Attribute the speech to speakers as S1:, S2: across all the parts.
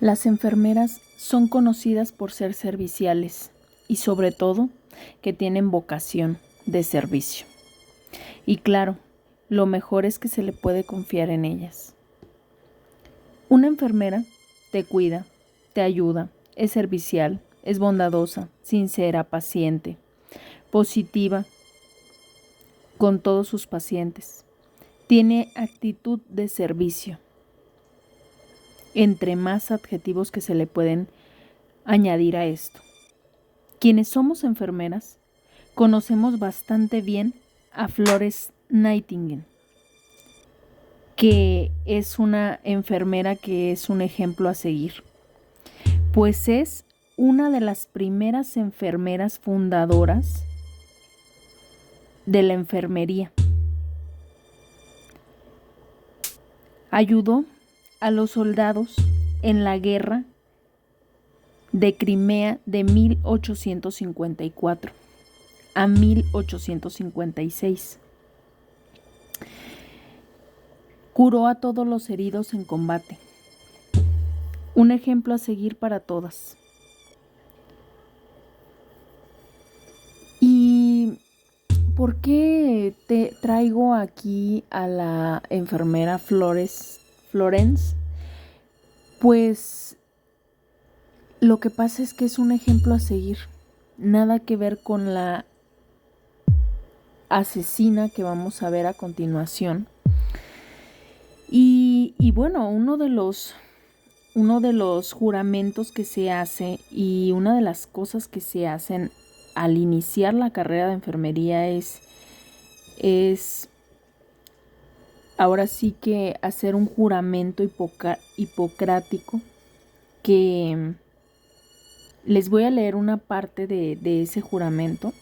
S1: Las enfermeras son conocidas por ser serviciales y sobre todo que tienen vocación de servicio. Y claro, lo mejor es que se le puede confiar en ellas. Una enfermera te cuida, te ayuda, es servicial, es bondadosa, sincera, paciente, positiva con todos sus pacientes. Tiene actitud de servicio. Entre más adjetivos que se le pueden añadir a esto. Quienes somos enfermeras, conocemos bastante bien a Florence Nightingale, que es una enfermera que es un ejemplo a seguir, pues es una de las primeras enfermeras fundadoras de la enfermería. Ayudó a los soldados en la guerra de Crimea de 1854 a 1856. Curó a todos los heridos en combate. Un ejemplo a seguir para todas. ¿Y por qué te traigo aquí a la enfermera Florence? Pues lo que pasa es que es un ejemplo a seguir. Nada que ver con la asesina que vamos a ver a continuación. Y bueno, uno de los juramentos que se hace y una de las cosas que se hacen al iniciar la carrera de enfermería es ahora sí que hacer un juramento hipocrático, que les voy a leer una parte de ese juramento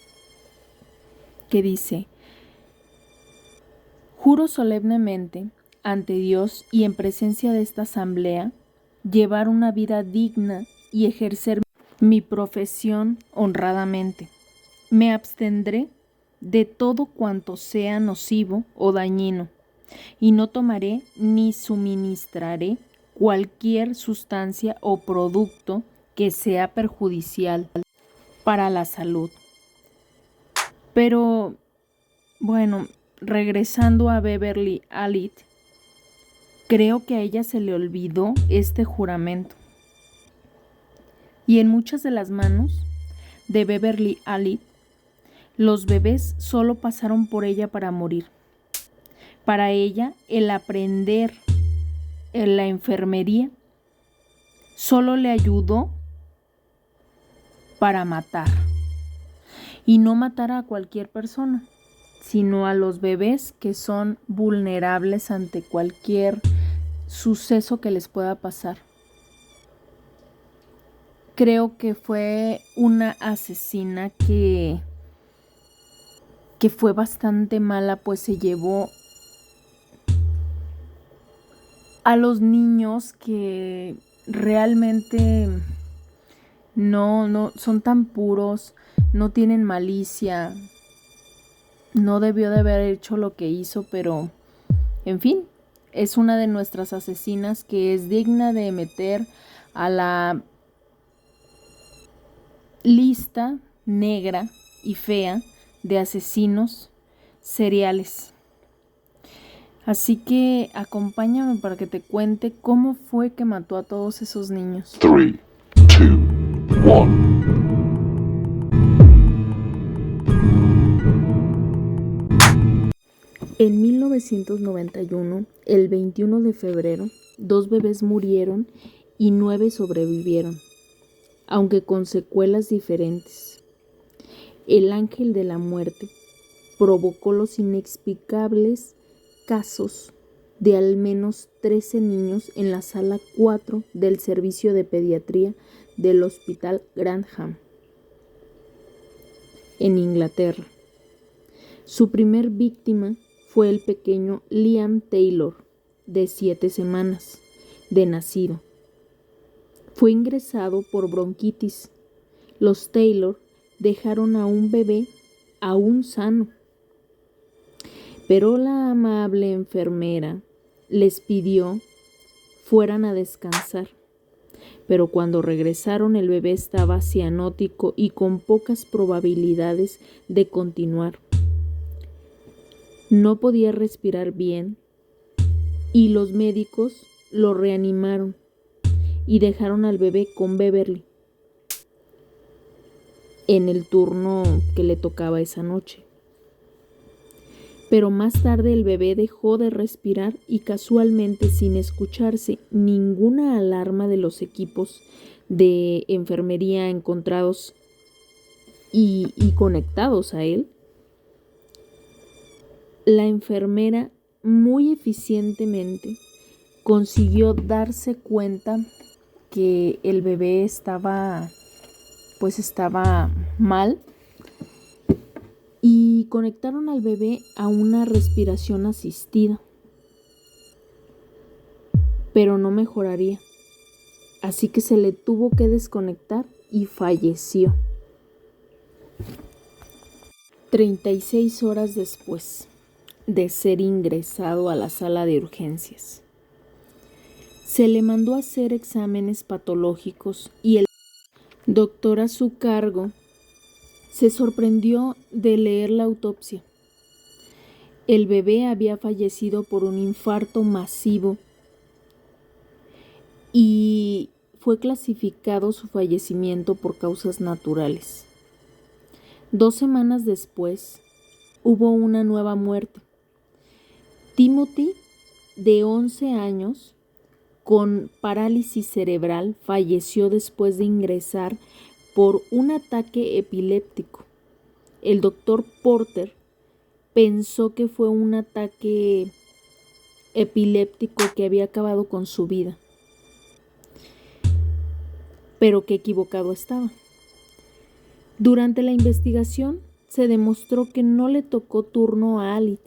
S1: que dice: juro solemnemente ante Dios y en presencia de esta asamblea llevar una vida digna y ejercer mi profesión honradamente. Me abstendré de todo cuanto sea nocivo o dañino y no tomaré ni suministraré cualquier sustancia o producto que sea perjudicial para la salud. Pero, bueno, regresando a Beverly Allitt, creo que a ella se le olvidó este juramento. Y en muchas de las manos de Beverly Allitt, los bebés solo pasaron por ella para morir. Para ella, el aprender en la enfermería solo le ayudó para matar. Y no matar a cualquier persona, sino a los bebés que son vulnerables ante cualquier suceso que les pueda pasar. Creo que fue una asesina que fue bastante mala, pues se llevó a los niños que realmente no son tan puros, no tienen malicia, no debió de haber hecho lo que hizo, pero en fin, es una de nuestras asesinas que es digna de meter a la lista negra y fea de asesinos seriales. Así que acompáñame para que te cuente cómo fue que mató a todos esos niños.
S2: 3, 2, 1.
S1: En 1991, el 21 de febrero, 2 bebés murieron y 9 sobrevivieron, aunque con secuelas diferentes. El ángel de la muerte provocó los inexplicables casos de al menos 13 niños en la sala 4 del servicio de pediatría del Hospital Grantham, en Inglaterra. Su primer víctima fue el pequeño Liam Taylor, de 7 semanas de nacido. Fue ingresado por bronquitis. Los Taylor dejaron a un bebé aún sano, pero la amable enfermera les pidió fueran a descansar, pero cuando regresaron el bebé estaba cianótico y con pocas probabilidades de continuar. No podía respirar bien y los médicos lo reanimaron y dejaron al bebé con Beverly en el turno que le tocaba esa noche. Pero más tarde el bebé dejó de respirar y casualmente, sin escucharse ninguna alarma de los equipos de enfermería encontrados y conectados a él, la enfermera muy eficientemente consiguió darse cuenta que el bebé estaba mal y conectaron al bebé a una respiración asistida, pero no mejoraría, así que se le tuvo que desconectar y falleció. 36 horas después de ser ingresado a la sala de urgencias, se le mandó a hacer exámenes patológicos y el doctor a su cargo se sorprendió de leer la autopsia. El bebé había fallecido por un infarto masivo y fue clasificado su fallecimiento por causas naturales. 2 semanas después, hubo una nueva muerte. Timothy, de 11 años, con parálisis cerebral, falleció después de ingresar por un ataque epiléptico. El doctor Porter pensó que fue un ataque epiléptico que había acabado con su vida, pero que equivocado estaba. Durante la investigación se demostró que no le tocó turno a Alid,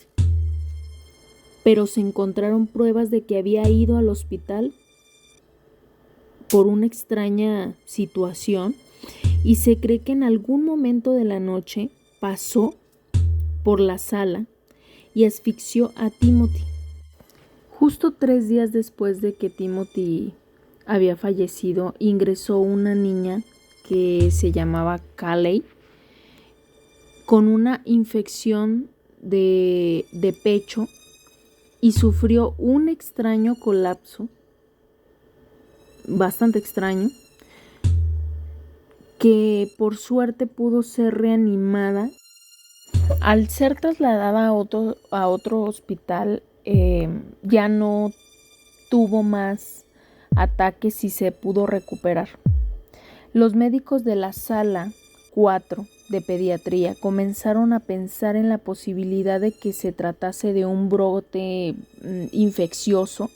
S1: pero se encontraron pruebas de que había ido al hospital por una extraña situación y se cree que en algún momento de la noche pasó por la sala y asfixió a Timothy. Justo 3 días después de que Timothy había fallecido, ingresó una niña que se llamaba Callie con una infección de pecho y sufrió un extraño colapso, bastante extraño, que por suerte pudo ser reanimada. Al ser trasladada a otro hospital, ya no tuvo más ataques y se pudo recuperar. Los médicos de la sala 4 de pediatría comenzaron a pensar en la posibilidad de que se tratase de un brote infeccioso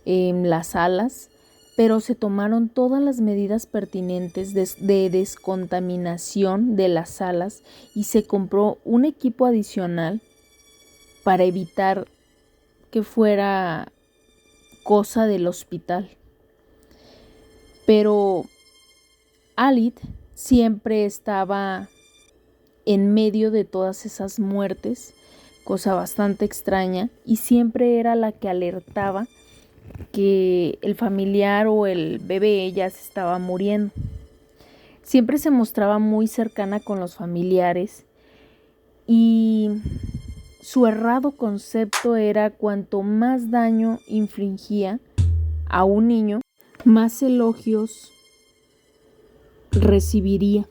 S1: en las salas, pero se tomaron todas las medidas pertinentes de descontaminación de las salas y se compró un equipo adicional para evitar que fuera cosa del hospital. Pero Alid siempre estaba en medio de todas esas muertes, cosa bastante extraña, y siempre era la que alertaba que el familiar o el bebé ya se estaba muriendo. Siempre se mostraba muy cercana con los familiares y su errado concepto era cuanto más daño infligía a un niño, más elogios recibiría.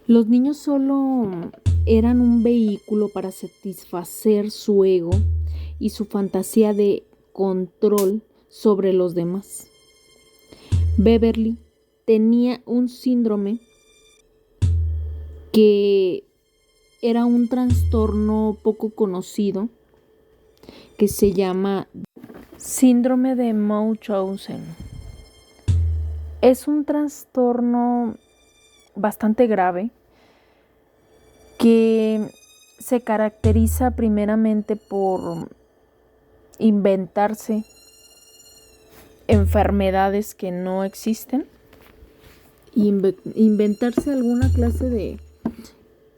S1: Los niños solo eran un vehículo para satisfacer su ego y su fantasía de control sobre los demás. Beverly tenía un síndrome que era un trastorno poco conocido que se llama síndrome de Munchausen. Es un trastorno bastante grave que se caracteriza primeramente por inventarse enfermedades que no existen, inventarse alguna clase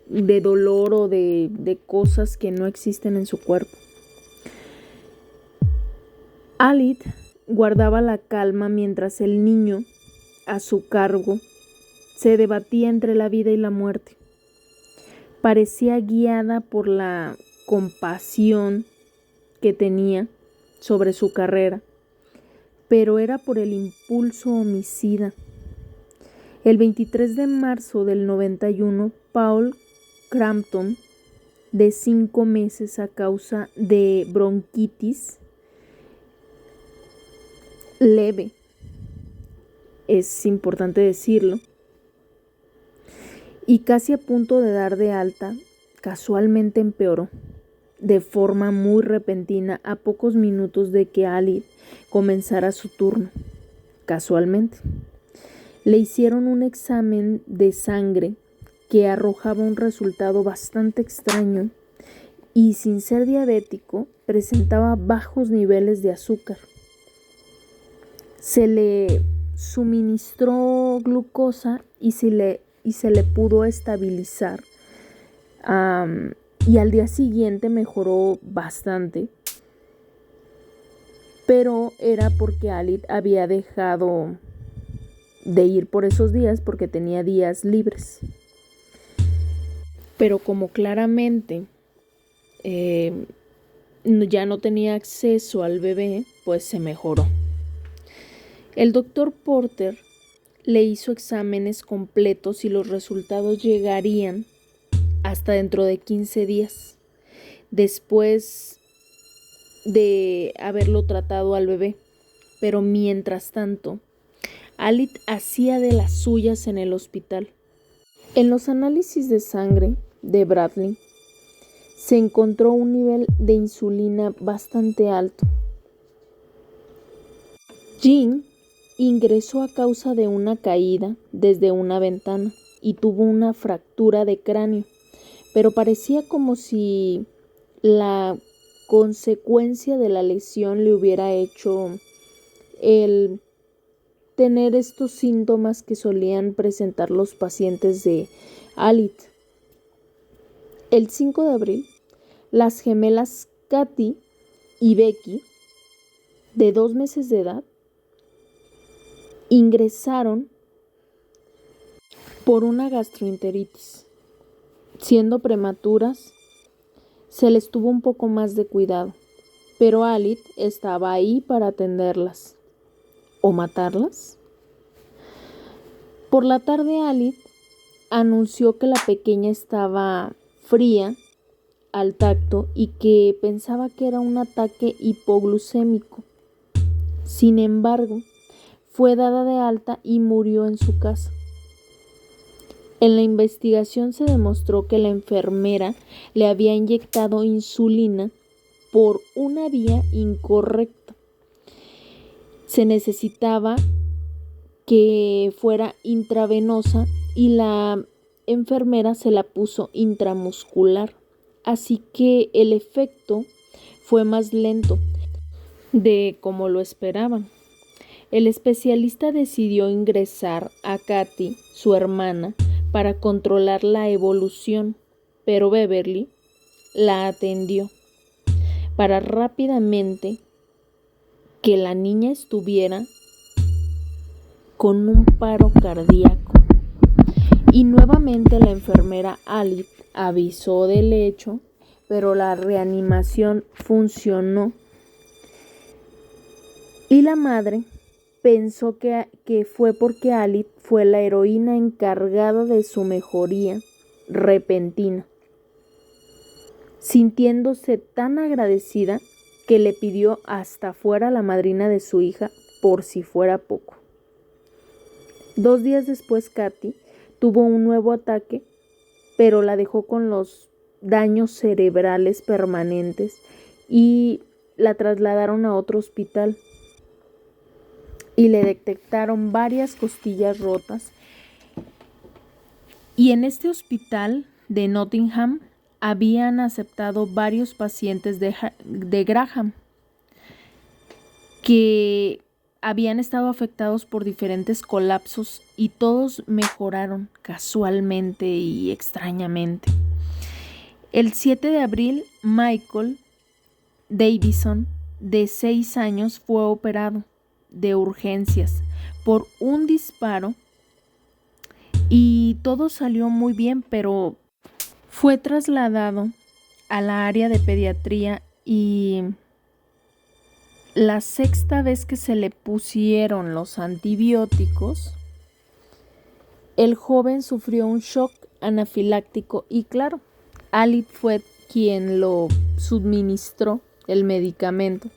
S1: de dolor o de cosas que no existen en su cuerpo. Alid guardaba la calma mientras el niño, a su cargo, se debatía entre la vida y la muerte. Parecía guiada por la compasión que tenía sobre su carrera, pero era por el impulso homicida. El 23 de marzo del 91, Paul Crampton, de 5 meses a causa de bronquitis leve, es importante decirlo, y casi a punto de dar de alta, casualmente empeoró de forma muy repentina a pocos minutos de que Ali comenzara su turno. Casualmente, le hicieron un examen de sangre que arrojaba un resultado bastante extraño y, sin ser diabético, presentaba bajos niveles de azúcar. Se le suministró glucosa y se le pudo estabilizar. Y al día siguiente mejoró bastante, pero era porque Ali había dejado de ir por esos días porque tenía días libres. Pero como claramente ya no tenía acceso al bebé, pues se mejoró. El doctor Porter le hizo exámenes completos y los resultados llegarían hasta dentro de 15 días, después de haberlo tratado al bebé. Pero mientras tanto, Ali hacía de las suyas en el hospital. En los análisis de sangre de Bradley se encontró un nivel de insulina bastante alto. Jean ingresó a causa de una caída desde una ventana y tuvo una fractura de cráneo, pero parecía como si la consecuencia de la lesión le hubiera hecho el tener estos síntomas que solían presentar los pacientes de Ali. El 5 de abril, las gemelas Katy y Becky, de 2 meses de edad, ingresaron por una gastroenteritis. Siendo prematuras, se les tuvo un poco más de cuidado, pero Ali estaba ahí para atenderlas o matarlas. Por la tarde, Ali anunció que la pequeña estaba fría al tacto y que pensaba que era un ataque hipoglucémico. Sin embargo, fue dada de alta y murió en su casa. En la investigación se demostró que la enfermera le había inyectado insulina por una vía incorrecta. Se necesitaba que fuera intravenosa y la enfermera se la puso intramuscular, así que el efecto fue más lento de como lo esperaban. El especialista decidió ingresar a Katy, su hermana, para controlar la evolución, pero Beverly la atendió para rápidamente que la niña estuviera con un paro cardíaco. Y nuevamente la enfermera Ali avisó del hecho, pero la reanimación funcionó. Y la madre pensó que fue porque Ali fue la heroína encargada de su mejoría repentina, sintiéndose tan agradecida que le pidió hasta fuera la madrina de su hija por si fuera poco. 2 días después, Katy tuvo un nuevo ataque, pero la dejó con los daños cerebrales permanentes y la trasladaron a otro hospital y le detectaron varias costillas rotas. Y en este hospital de Nottingham habían aceptado varios pacientes de Graham que habían estado afectados por diferentes colapsos y todos mejoraron casualmente y extrañamente. El 7 de abril, Michael Davison, de 6 años, fue operado de urgencias por un disparo y todo salió muy bien, pero fue trasladado a la área de pediatría y la sexta vez que se le pusieron los antibióticos, el joven sufrió un shock anafiláctico y claro, Alit fue quien lo suministró el medicamento.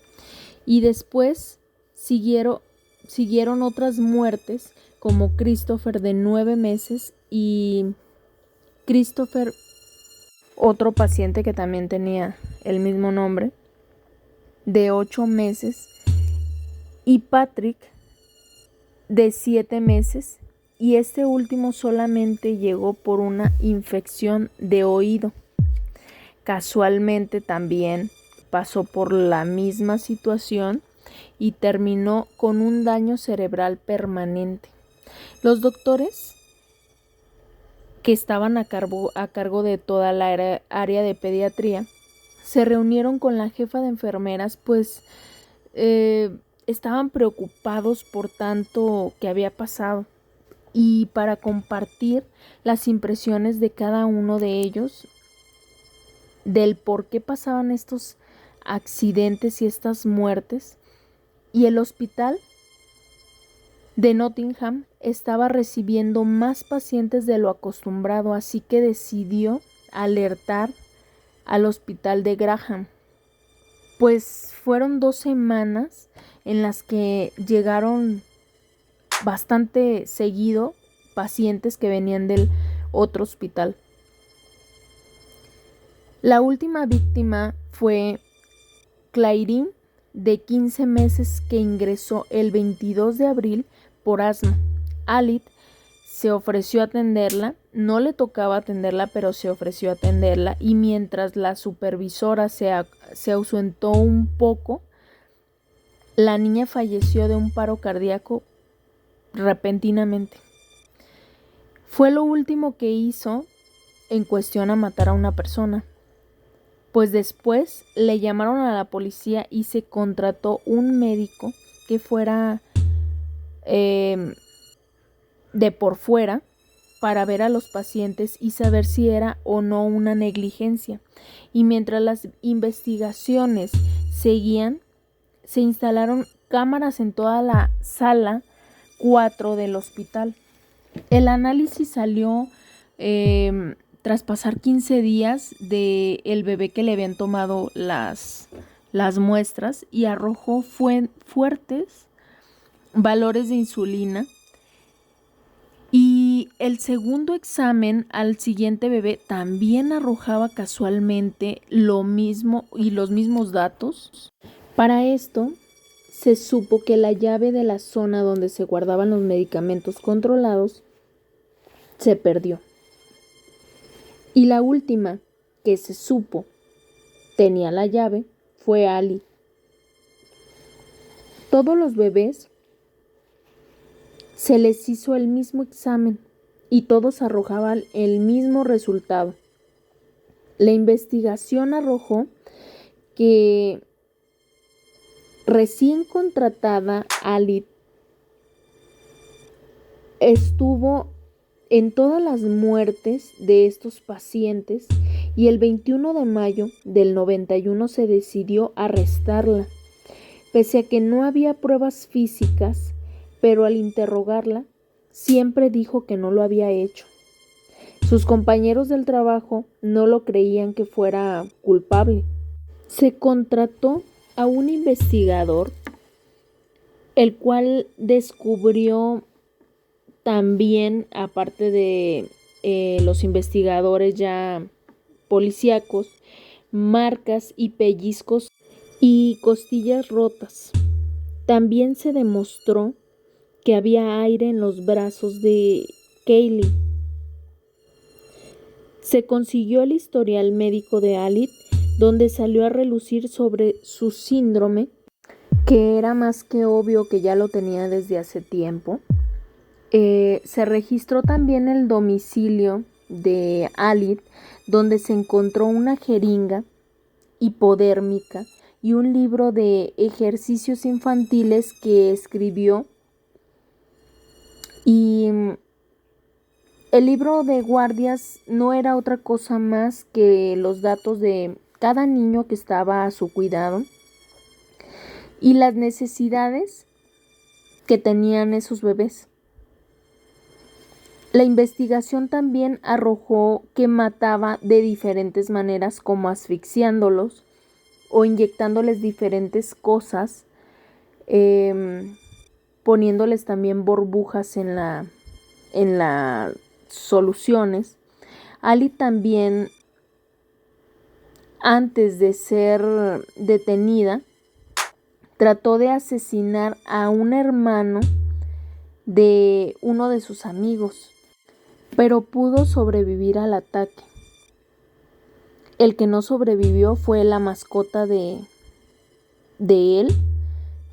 S1: Y después siguieron otras muertes como Christopher de 9 meses y Christopher, otro paciente que también tenía el mismo nombre, de 8 meses y Patrick de 7 meses y este último solamente llegó por una infección de oído. Casualmente también pasó por la misma situación y terminó con un daño cerebral permanente. Los doctores que estaban a cargo de toda la área de pediatría se reunieron con la jefa de enfermeras, pues estaban preocupados por tanto que había pasado y para compartir las impresiones de cada uno de ellos del por qué pasaban estos accidentes y estas muertes. Y el hospital de Nottingham estaba recibiendo más pacientes de lo acostumbrado, así que decidió alertar al hospital de Graham. Pues fueron 2 semanas en las que llegaron bastante seguido pacientes que venían del otro hospital. La última víctima fue Clairine, de 15 meses, que ingresó el 22 de abril por asma. Alit se ofreció a atenderla, no le tocaba atenderla, pero se ofreció a atenderla y mientras la supervisora se ausentó un poco, la niña falleció de un paro cardíaco repentinamente. Fue lo último que hizo en cuestión a matar a una persona. Pues después le llamaron a la policía y se contrató un médico que fuera de por fuera para ver a los pacientes y saber si era o no una negligencia. Y mientras las investigaciones seguían, se instalaron cámaras en toda la sala 4 del hospital. El análisis salió tras pasar 15 días del bebé que le habían tomado las muestras y arrojó fuertes valores de insulina. Y el segundo examen al siguiente bebé también arrojaba casualmente lo mismo y los mismos datos. Para esto se supo que la llave de la zona donde se guardaban los medicamentos controlados se perdió. Y la última que se supo tenía la llave fue Ali. Todos los bebés se les hizo el mismo examen y todos arrojaban el mismo resultado. La investigación arrojó que recién contratada Ali estuvo en todas las muertes de estos pacientes y el 21 de mayo del 91 se decidió arrestarla, pese a que no había pruebas físicas, pero al interrogarla siempre dijo que no lo había hecho. Sus compañeros del trabajo no lo creían que fuera culpable. Se contrató a un investigador, el cual descubrió también, aparte de los investigadores ya policíacos, marcas y pellizcos y costillas rotas. También se demostró que había aire en los brazos de Kaylee. Se consiguió el historial médico de Alit, donde salió a relucir sobre su síndrome, que era más que obvio que ya lo tenía desde hace tiempo. Se registró también el domicilio de Alit, donde se encontró una jeringa hipodérmica y un libro de ejercicios infantiles que escribió. Y el libro de guardias no era otra cosa más que los datos de cada niño que estaba a su cuidado y las necesidades que tenían esos bebés. La investigación también arrojó que mataba de diferentes maneras, como asfixiándolos o inyectándoles diferentes cosas, poniéndoles también burbujas en las soluciones. Ali también, antes de ser detenida, trató de asesinar a un hermano de uno de sus amigos, pero pudo sobrevivir al ataque. El que no sobrevivió fue la mascota de él,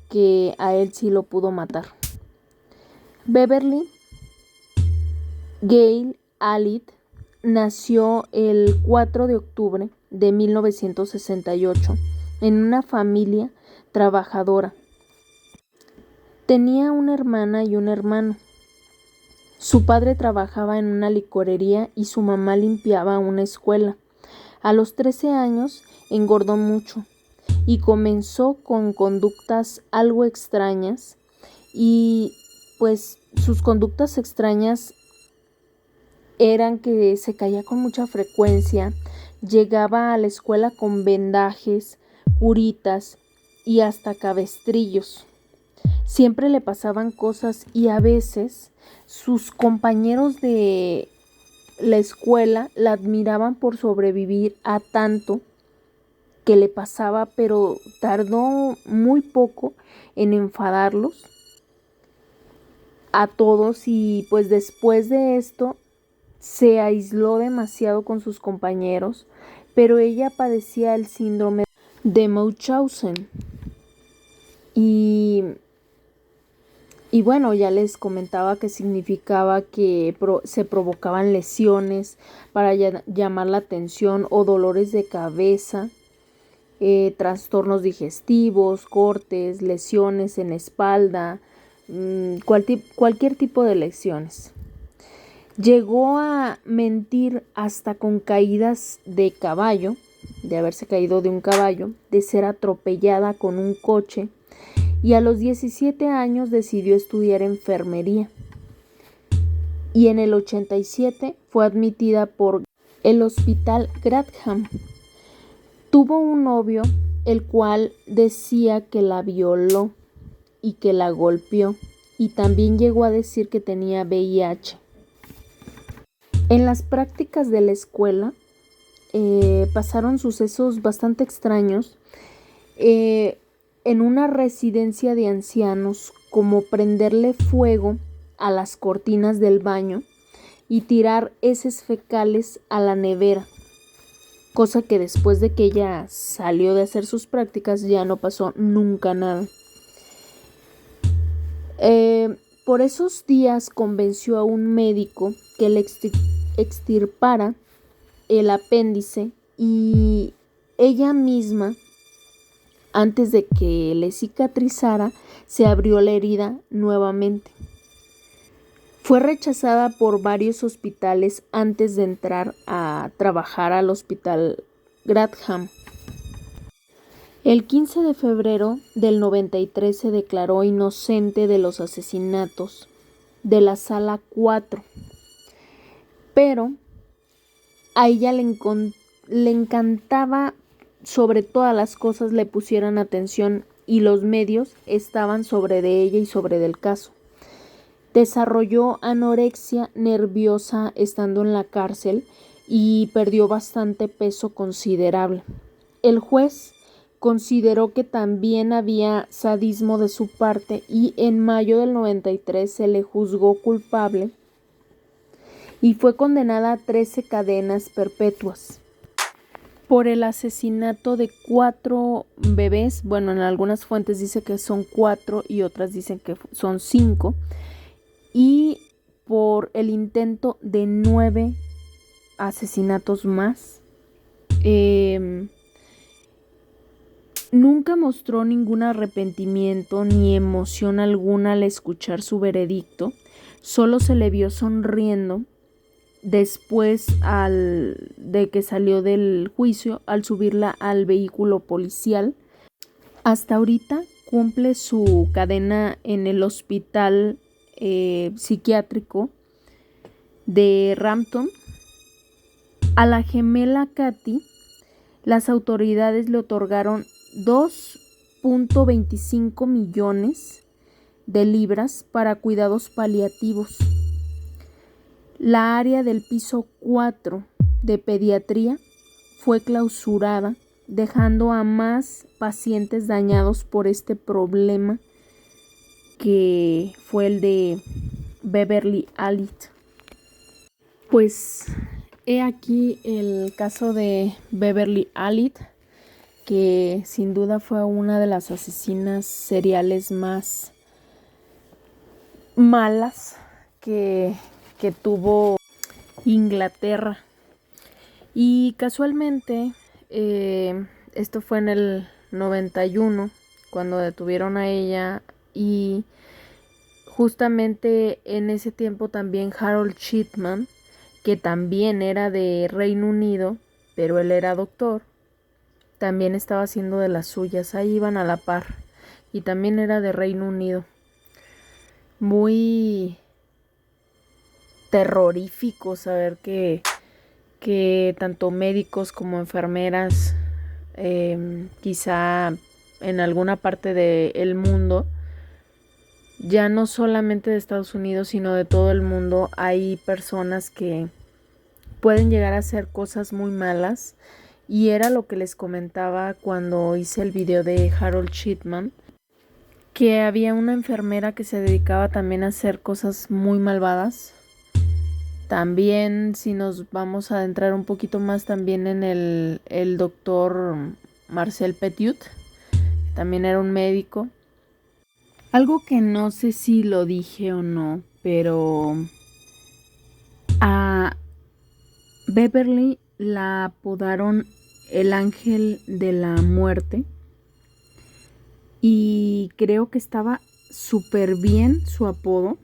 S1: que a él sí lo pudo matar. Beverly Gale Allitt nació el 4 de octubre de 1968 en una familia trabajadora. Tenía una hermana y un hermano. Su padre trabajaba en una licorería y su mamá limpiaba una escuela. A los 13 años engordó mucho y comenzó con conductas algo extrañas, y pues sus conductas extrañas eran que se caía con mucha frecuencia, llegaba a la escuela con vendajes, curitas y hasta cabestrillos. Siempre le pasaban cosas y a veces sus compañeros de la escuela la admiraban por sobrevivir a tanto que le pasaba, pero tardó muy poco en enfadarlos a todos, y pues después de esto se aisló demasiado con sus compañeros, pero ella padecía el síndrome de Munchausen. Y bueno, ya les comentaba que significaba que se provocaban lesiones para llamar la atención, o dolores de cabeza, trastornos digestivos, cortes, lesiones en la espalda, cualquier tipo de lesiones. Llegó a mentir hasta con caídas de caballo, de haberse caído de un caballo, de ser atropellada con un coche, y a los 17 años decidió estudiar enfermería. Y en el 87 fue admitida por el Hospital Grantham. Tuvo un novio, el cual decía que la violó y que la golpeó, y también llegó a decir que tenía VIH. En las prácticas de la escuela pasaron sucesos bastante extraños. En una residencia de ancianos, como prenderle fuego a las cortinas del baño y tirar heces fecales a la nevera, cosa que después de que ella salió de hacer sus prácticas ya no pasó nunca nada. Por esos días convenció a un médico que le extirpara el apéndice, y ella misma, antes de que le cicatrizara, se abrió la herida nuevamente. Fue rechazada por varios hospitales antes de entrar a trabajar al Hospital Grantham. El 15 de febrero del 93 se declaró inocente de los asesinatos de la Sala 4, pero a ella le encantaba sobre todas las cosas le pusieran atención, y los medios estaban sobre de ella y sobre del caso. Desarrolló anorexia nerviosa estando en la cárcel y perdió bastante peso considerable. El juez consideró que también había sadismo de su parte, y en mayo del 93 se le juzgó culpable y fue condenada a 13 cadenas perpetuas por el asesinato de 4 bebés. Bueno, en algunas fuentes dice que son 4 y otras dicen que son 5, y por el intento de 9 asesinatos más. Nunca mostró ningún arrepentimiento ni emoción alguna al escuchar su veredicto, solo se le vio sonriendo después de que salió del juicio al subirla al vehículo policial. Hasta ahorita cumple su cadena en el hospital psiquiátrico de Rampton. A la gemela Kathy, las autoridades le otorgaron 2.25 millones de libras para cuidados paliativos. La área del piso 4 de pediatría fue clausurada, dejando a más pacientes dañados por este problema que fue el de Beverly Allitt. Pues he aquí el caso de Beverly Allitt, que sin duda fue una de las asesinas seriales más malas que tuvo Inglaterra. Y casualmente, esto fue en el 91, cuando detuvieron a ella, y justamente en ese tiempo también Harold Shipman, que también era de Reino Unido, pero él era doctor, también estaba haciendo de las suyas, ahí iban a la par, y también era de Reino Unido. Muy terrorífico saber que tanto médicos como enfermeras, quizá en alguna parte del mundo, ya no solamente de Estados Unidos, sino de todo el mundo, hay personas que pueden llegar a hacer cosas muy malas. Y era lo que les comentaba cuando hice el video de Harold Shipman, que había una enfermera que se dedicaba también a hacer cosas muy malvadas. También, si nos vamos a adentrar un poquito más, también en el doctor Marcel Petiot, que también era un médico. Algo que no sé si lo dije o no, pero a Beverly la apodaron el ángel de la muerte, y creo que estaba súper bien su apodo,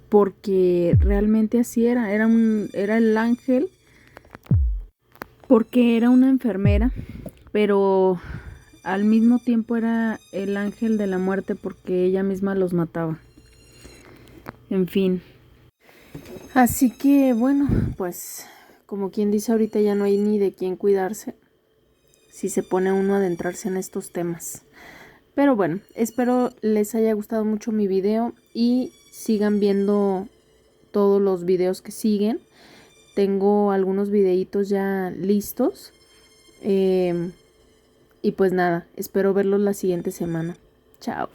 S1: porque realmente así era el ángel, porque era una enfermera, pero al mismo tiempo era el ángel de la muerte porque ella misma los mataba. En fin. Así que bueno, pues como quien dice, ahorita ya no hay ni de quién cuidarse si se pone uno a adentrarse en estos temas. Pero bueno, espero les haya gustado mucho mi video y sigan viendo todos los videos que siguen. Tengo algunos videitos ya listos. Y pues nada, espero verlos la siguiente semana. Chao.